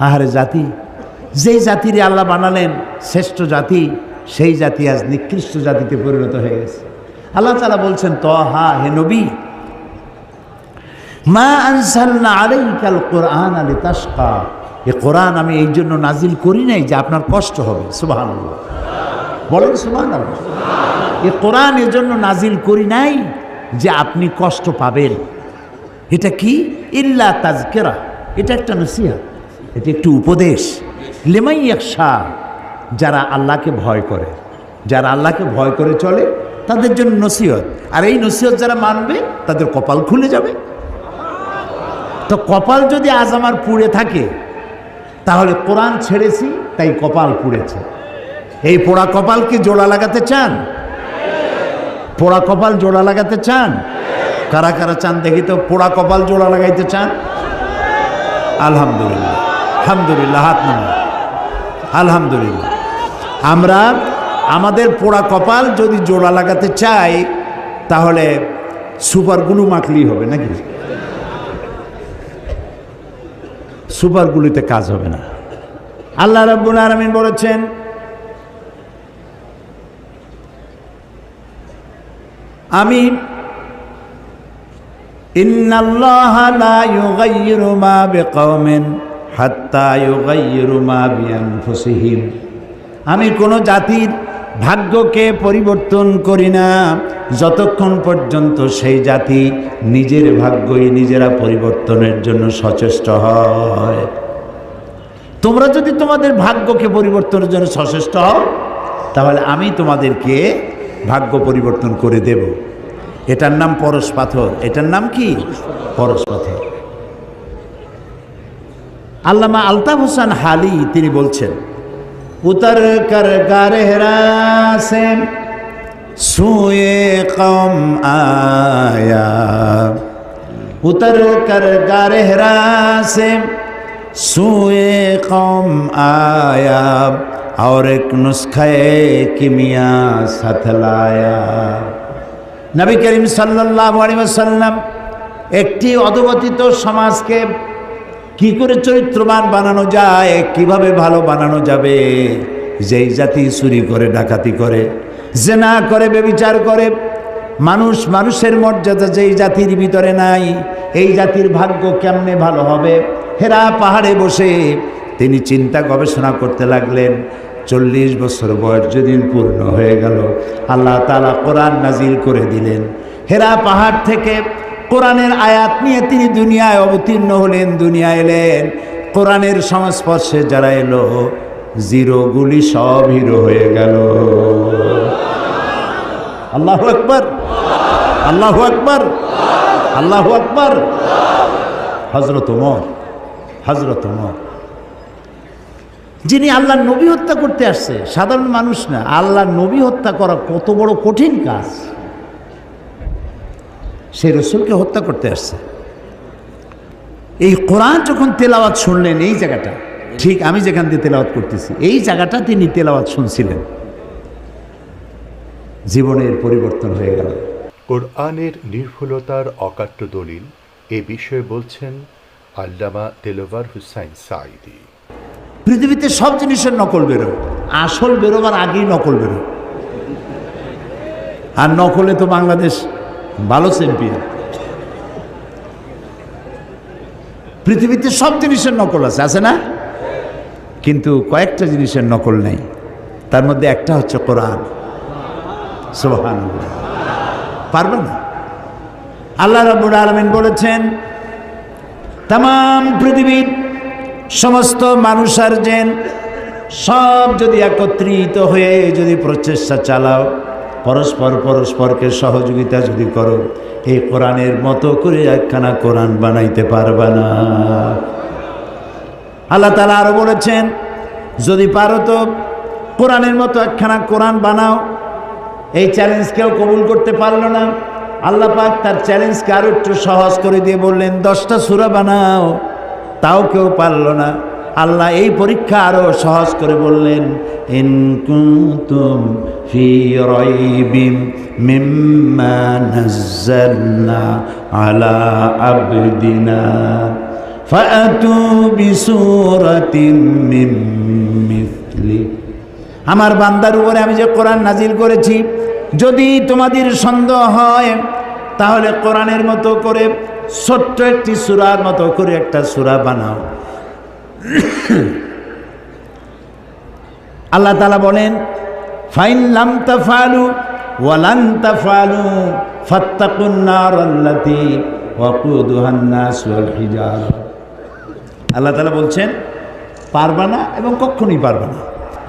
আহারে জাতি, যেই জাতিরে আল্লাহ বানালেন শ্রেষ্ঠ জাতি, সেই জাতি আজ নিকৃষ্ট জাতিতে পরিণত হয়ে গেছে। আল্লাহ তাআলা বলছেন, তহা, হে নবী, মা আনজালনা আলাইকাল কুরআন লিতাশকা, এ কোরআন আমি এই জন্য নাজিল করি নাই যে আপনার কষ্ট হবে। সুবহানাল্লাহ, বলেন সুবহানাল্লাহ। এ কোরআন এর জন্য নাজিল করি নাই যে আপনি কষ্ট পাবেন। এটা কি? ইল্লা তাজকিরা, এটা একটা নসিহত, এটা একটু উপদেশ। লিমান ইয়াখশা, যারা আল্লাহকে ভয় করে, যারা আল্লাহকে ভয় করে চলে তাদের জন্য নসিহত। আর এই নসিহত যারা মানবে তাদের কপাল খুলে যাবে। তো কপাল যদি আজ আমার পুড়ে থাকে, তাহলে কোরআন ছেড়েছি তাই কপাল পুড়েছে। এই পোড়া কপাল কি জোড়া লাগাতে চান? পোড়া কপাল জোড়া লাগাতে চান? কারা কারা চান দেখি তো, পোড়া কপাল জোড়া লাগাইতে চান? আলহামদুলিল্লাহ, আলহামদুলিল্লাহ, হাত নামান। আলহামদুলিল্লাহ। আমরা আমাদের পোড়া কপাল যদি জোড়া লাগাতে চাই, তাহলে সুপার গ্লু মাখলেই হবে নাকি? সুপার গ্লুতে কাজ হবে না। আল্লাহ রাব্বুল আলামিন বলেছেন, আমি ইন্নাল্লাহা লা ইউগাইয়িরু মা বিকওমিন হাত্তা ইউগাইয়িরু মা বিআনফুসিহিম, আমি কোনো জাতির ভাগ্যকে পরিবর্তন করি না যতক্ষণ পর্যন্ত সেই জাতি নিজের ভাগ্যই নিজেরা পরিবর্তনের জন্য সচেষ্ট হয়। তোমরা যদি তোমাদের ভাগ্যকে পরিবর্তনের জন্য সচেষ্ট হও, তাহলে আমি তোমাদেরকে ভাগ্য পরিবর্তন করে দেব। এটার নাম পরশ পাথর। এটার নাম কি? পরশ পাথর। আল্লামা আলতাফ হোসেন হালি তিনি বলছেন, উতর কর গারেহরা সে সুয়ে কম আয়া, উতর কর গারেহরা সে সুয়ে কম আয়া, और एक नुस्खे किमिया साथ लाया। নবী করিম সাল্লাল্লাহু আলাইহি ওয়াসাল্লাম একটি অধঃপতিত সমাজকে কি করে চরিত্রবান বানানো যায়, কিভাবে ভালো বানানো যাবে, যেই জাতি চুরি করে, ডাকাতি করে, জিনা করে, ব্যভিচার করে, মানুষের মর্যাদা যেই জাতির ভিতরে নাই, এই জাতির ভাগ্য কেমনে ভালো হবে। হেরা পাহাড়ে বসে তিনি চিন্তা গবেষণা করতে লাগলেন। 40 বছর বয়স যেদিন পূর্ণ হয়ে গেল, আল্লাহ তাআলা কোরআন নাজিল করে দিলেন। হেরা পাহাড় থেকে কোরআনের আয়াত নিয়ে তিনি দুনিয়ায় অবতীর্ণ হলেন, দুনিয়ায় এলেন। কোরআনের সংস্পর্শে যারা এলো, জিরোগুলি সব হিরো হয়ে গেল। আল্লাহু আকবার, আল্লাহু আকবার, আল্লাহু আকবার। হযরত ওমর, হযরত ওমর যিনি আল্লাহর নবী হত্যা করতে আসছে, সাধারণ মানুষ না, আল্লাহর নবী হত্যা করা কত বড় কঠিন কাজ। সেই রাসূলকে হত্যা করতে আসছে। এই কোরআন যখন তেলাওয়াত শুনলেন, এই জায়গাটা ঠিক আমি যেখান দিয়ে তেলাওয়াত করতেছি, এই জায়গাটা তিনি তেলাওয়াত শুনছিলেন, জীবনের পরিবর্তন হয়ে গেল। কোরআনের নির্ভুলতার অকাট্য দলিল এ বিষয়ে বলছেন আল্লামা দেলোয়ার হুসাইন সাঈদী। পৃথিবীতে সব জিনিসের নকল বেরো, আসল বেরোবার আগেই নকল বেরো। আর নকলে তো বাংলাদেশ ভালো চ্যাম্পিয়ন। পৃথিবীতে সব জিনিসের নকল আছে, আছে না? কিন্তু কয়েকটা জিনিসের নকল নেই। তার মধ্যে একটা হচ্ছে কোরআন। সুবহানাল্লাহ, পারবেন না? আল্লাহ রাব্বুল আলামিন বলেছেন, তামাম পৃথিবীর সমস্ত মানুষ আর জিন সব যদি একত্রিত হয়ে যদি প্রচেষ্টা চালাও, পরস্পরকে সহযোগিতা যদি করো, এই কোরআনের মতো করে একখানা কোরআন বানাইতে পারবা না। আল্লাহ তাআলা আরো বলেছেন, যদি পারো তো কোরআনের মতো একখানা কোরআন বানাও। এই চ্যালেঞ্জ কেউ কবুল করতে পারলো না। আল্লাহ পাক তার চ্যালেঞ্জকে আরো একটু সহজ করে দিয়ে বললেন, 10টা সূরা বানাও। তাও কেউ পারল না। আল্লাহ এই পরীক্ষা আরো সহজ করে বললেন, ইন কুনতুম ফি রাইবিম মিম্মা নাযালনা আলা আবদিনা ফাআতু বিসূরাতিম মিন মিথলি, আমার বান্দার উপরে আমি যে কোরআন নাজিল করেছি, যদি তোমাদের সন্দেহ হয় তাহলে কোরআনের মতো করে ছোট্ট একটি সূরার মতো করে একটা সূরা বানাও। আল্লাহ তাআলা বলেন, ফাইন লাম তাফআলু ওয়া লান তাফআলু ফাত্তাকুন নারাল্লাতী ওয়াকুদুহান নাস ওয়াল হিজারা। আল্লাহ তাআলা বলছেন পারবা না এবং কখনোই পারবা না।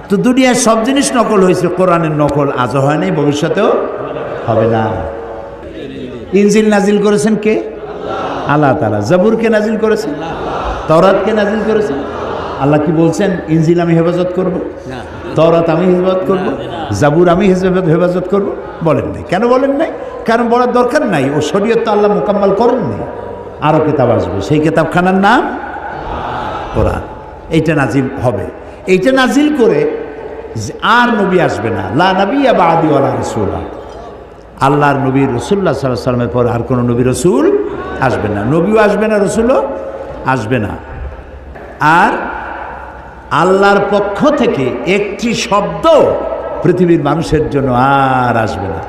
তো দুনিয়ায় সব জিনিস নকল হয়েছে, কোরআনের নকল আজও হয় নাই, ভবিষ্যতেও হবে না। ইনজিল নাজিল করেছেন কে? আল্লাহ তাআলা। জাবুরকে নাজিল করেছেন, তাওরাতকে নাজিল করেছেন। আল্লাহ কি বলছেন ইনজিল আমি হেফাজত করব, তাওরাত আমি হেফাজত করব, জাবুর আমি হেফাজত করব? বলেন নাই। কেন বলেন নাই? কারণ বলার দরকার নাই, ও শরীয়ত তো আল্লাহ মোকাম্মল করেননি। আরও কিতাব আসবে, সেই কিতাবখানার নাম কোরআন। এইটা নাজিল হবে। এইটা নাজিল করে আর নবী আসবে না, লা নবিয়্যা বা'দি ওয়ালা রাসূলা। আল্লাহর নবী রাসূলুল্লাহ সাল্লাল্লাহু আলাইহি ওয়াসাল্লামের পর আর কোনো নবী রাসূল আসবে না, নবীও আসবে না, রাসূলও আসবে না। আর আল্লাহর পক্ষ থেকে একটি শব্দ পৃথিবীর মানুষের জন্য আর আসবে না।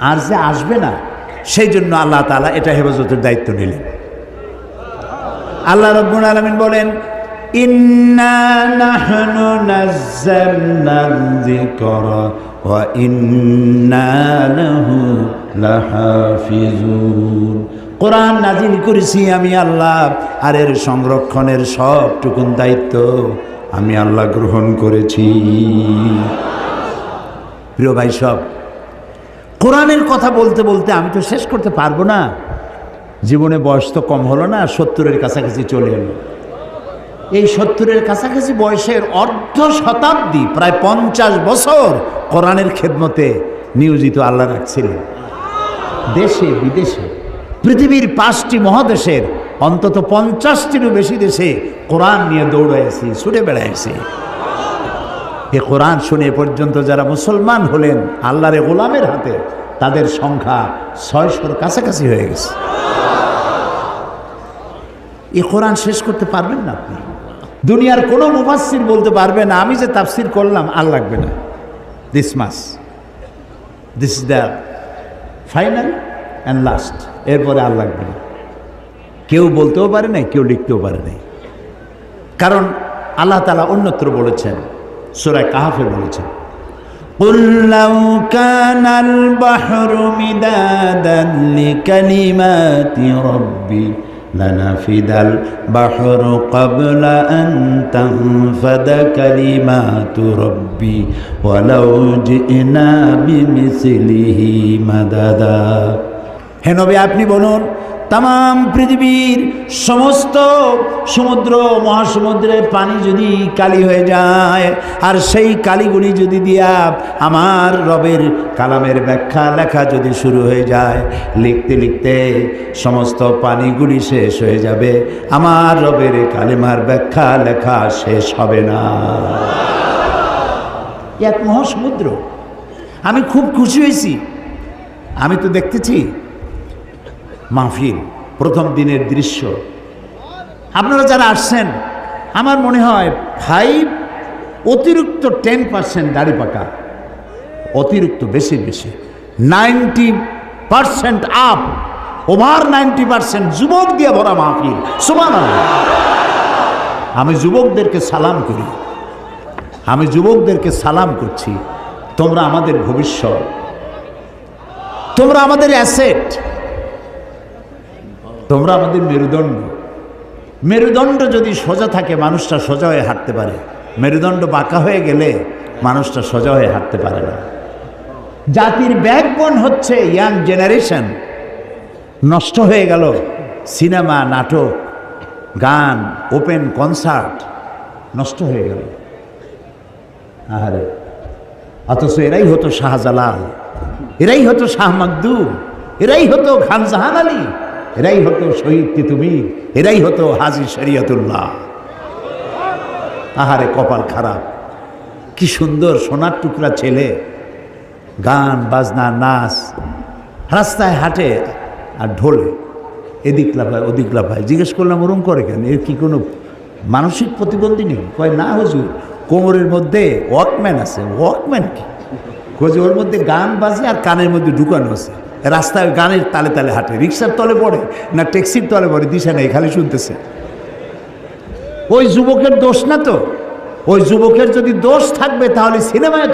আর যে আসবে না, সেই জন্য আল্লাহ তাআলা এটা হেফাজতের দায়িত্ব নিলেন। আল্লাহ রাব্বুল আলামিন বলেন, ইন্না নাহনু নাযালনা যিকরা ওয়া ইন্না লাহু লাহাফিজুন। কোরআন নাজিল করেছি আমি আল্লাহ, আর এর সংরক্ষণের সবটুকুন দায়িত্ব আমি আল্লাহ গ্রহণ করেছি। প্রিয় ভাই সব, কোরআনের কথা বলতে বলতে আমি তো শেষ করতে পারবো না। জীবনে বয়স তো কম হলো না, 70-এর কাছাকাছি চলে এলো। এই 70-এর কাছাকাছি বয়সের অর্ধ শতাব্দী, প্রায় 50 বছর কোরআনের খেদমতে নিয়োজিত আল্লাহ রাখছিলেন। দেশে বিদেশে পৃথিবীর 5টি মহাদেশের অন্তত 50টিরও বেশি দেশে কোরআন নিয়ে দৌড়াইছি, ছুটে বেড়াইছি। এ কোরআন শুনে পর্যন্ত যারা মুসলমান হলেন আল্লাহর গোলামের হাতে, তাদের সংখ্যা 600-র কাছাকাছি হয়ে গেছে। এই কোরআন শেষ করতে পারবেন না আপনি। দুনিয়ার কোনো মুফাসসির বলতে পারবে না আমি যে তাফসির করলাম আর লাগবে না, this is the final and last, এরপরে আর লাগবে না। কেউ বলতেও পারে নাই, কেউ লিখতেও পারে নাই। কারণ আল্লাহ তাআলা অন্যত্র বলেছেন, সূরা কাহফে বলেছেন, قُلْ لَوْ كَانَ الْبَحْرُ مِدَادًا لِكَلِمَاتِ رَبِّي لَنَفِدَ الْبَحْرُ قَبْلَ أَن تَنفَدَ كَلِمَاتُ رَبِّي وَلَوْ جِئْنَا بِمِثْلِهِ مَدَدًا। হে নবী, আপনি বলুন, তাম পৃথিবীর সমস্ত সমুদ্র মহাসমুদ্রের পানি যদি কালি হয়ে যায়, আর সেই কালিগুলি যদি দিয়া আমার রবের কালামের ব্যাখ্যা লেখা যদি শুরু হয়ে যায়, লিখতে লিখতে সমস্ত পানিগুলি শেষ হয়ে যাবে, আমার রবের কালিমার ব্যাখ্যা লেখা শেষ হবে না। এক মহাসমুদ্র। আমি খুব খুশি হয়েছি। আমি তো দেখতেছি মাহফিল, প্রথম দিনের দৃশ্য। আপনারা যারা আসছেন, আমার মনে হয় 5 অতিরিক্ত 10% দাড়ি পাকা, অতিরিক্ত বেশি 90% আপ, ওভার 90% যুবক দিয়ে ভরা মাহফিল। সুবহানাল্লাহ। আমি যুবকদেরকে সালাম করি, আমি যুবকদেরকে সালাম করছি। তোমরা আমাদের ভবিষ্যৎ, তোমরা আমাদের অ্যাসেট, তোমরা আমাদের মেরুদণ্ড। মেরুদণ্ড যদি সোজা থাকে মানুষটা সোজা হয়ে হাঁটতে পারে, মেরুদণ্ড বাঁকা হয়ে গেলে মানুষটা সোজা হয়ে হাঁটতে পারে না। জাতির ব্যাকবোন হচ্ছে ইয়াং জেনারেশন। নষ্ট হয়ে গেল সিনেমা, নাটক, গান, ওপেন কনসার্ট, নষ্ট হয়ে গেল। আরে অথচ এরাই হতো শাহজালাল, এরাই হতো শাহ মাকদুম, এরাই হতো খান জাহান আলী, এরাই হতো শহীদ তিতুমির, এরাই হতো হাজী শরীয়তুল্লাহ। আহারে কপাল খারাপ। কি সুন্দর সোনার টুকরা ছেলে, গান বাজনা নাচ, রাস্তায় হাঁটে আর ঢোলে। এদিক লাফায় ওদিক লাফায়। জিজ্ঞেস করলাম ওরম করে কেন, এর কি কোনো মানসিক প্রতিবন্ধী নেই? কয় না হুজুর, কোমরের মধ্যে ওয়াকম্যান আছে। ওয়াকম্যান কি? কয়ে যে ওর মধ্যে গান বাজে আর কানের মধ্যে ঢুকানো আছে, রাস্তায় গানের তালে তালে হাঁটে, রিক্সার তলে পড়ে না ট্যাক্সির তলে পড়ে, দিশা নেই, খালি শুনতেছে। ওই যুবকের দোষ না তো, ওই যুবকের যদি দোষ থাকবে তাহলে সিনেমায়